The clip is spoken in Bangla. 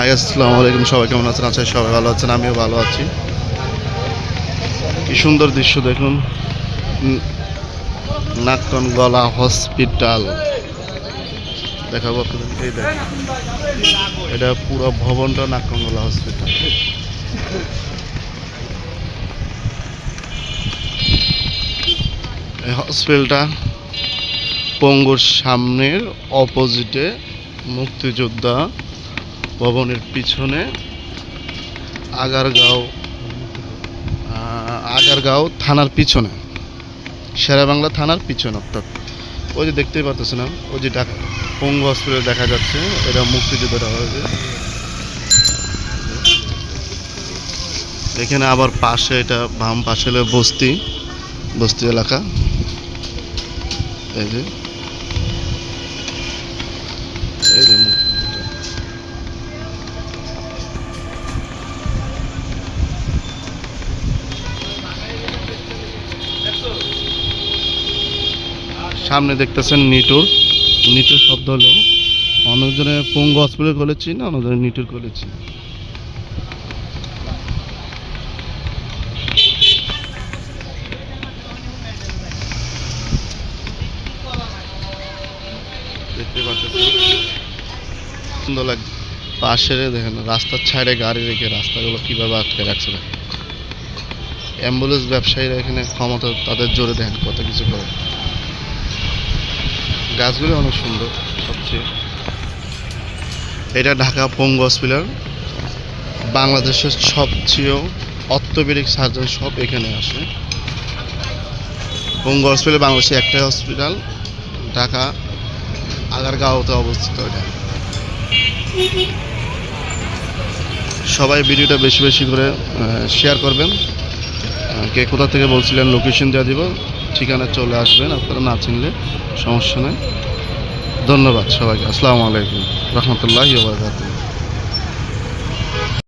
হাই আসসালামু আলাইকুম, সবাই কেমন আছেন? আচ্ছা, সবাই ভালো আছেন, আমিও ভালো আছি। কি সুন্দর দৃশ্য দেখুন, নাকনগলা হসপিটাল দেখাবো আপনাদের। এই দেখুন, এটা পুরো ভবনটা নাকনগলা হসপিটাল। এই হসপিটালটা পঙ্গুর সামনের অপোজিটে, মুক্তিযোদ্ধা ভবনের পিছনে, আগারগাঁও আগারগাঁও থানার পিছনে, শেরেবাংলা থানার পিছনে। অর্থাৎ ওই যে দেখতেই পাচ্ছেন, ওই যে পঙ্গু হসপিটাল দেখা যাচ্ছে, এটা মুক্তিযোদ্ধারা হয়েছে। এখানে আবার পাশে, এটা বাম পাশে হলো বস্তি বস্তি এলাকা। এই যে এই যে সামনে দেখতেছেন নিটুর নিটুর শব্দ হলো, অনেকজনে পঙ্গু হসপিটাল করেছি না, অনেকজনে নিটুর করেছি। দেখতে পাচ্ছেন সুন্দর লাগে। পাশে দেখেন রাস্তার ছাইডে গাড়ি রেখে রাস্তাগুলো কিভাবে আটকে রাখছে। অ্যাম্বুলেন্স ব্যবসায়ীরা এখানে ক্ষমতা তাদের জোরে দেখেন কত কিছু করে। গাছগুলো অনেক সুন্দর। সবচেয়ে এটা ঢাকা পঙ্গু হসপিটাল, বাংলাদেশের সবচেয়ে অর্থোপেডিক সার্জন সব এখানে আসে। পঙ্গু হসপিটাল বাংলাদেশে একটাই হসপিটাল, ঢাকা আগারগাঁওতে অবস্থিত। এটা সবাই ভিডিওটা বেশি বেশি করে শেয়ার করবেন। কে কোথা থেকে বলছিলেন লোকেশন দেওয়া দিব, ঠিকানা চলে আসবেন, আপনারা না চিনলে সমস্যা নেই। ধন্যবাদ সবাইকে। আসসালামু আলাইকুম রহমতুল্লাহি ওয়া বারাকাতুহু।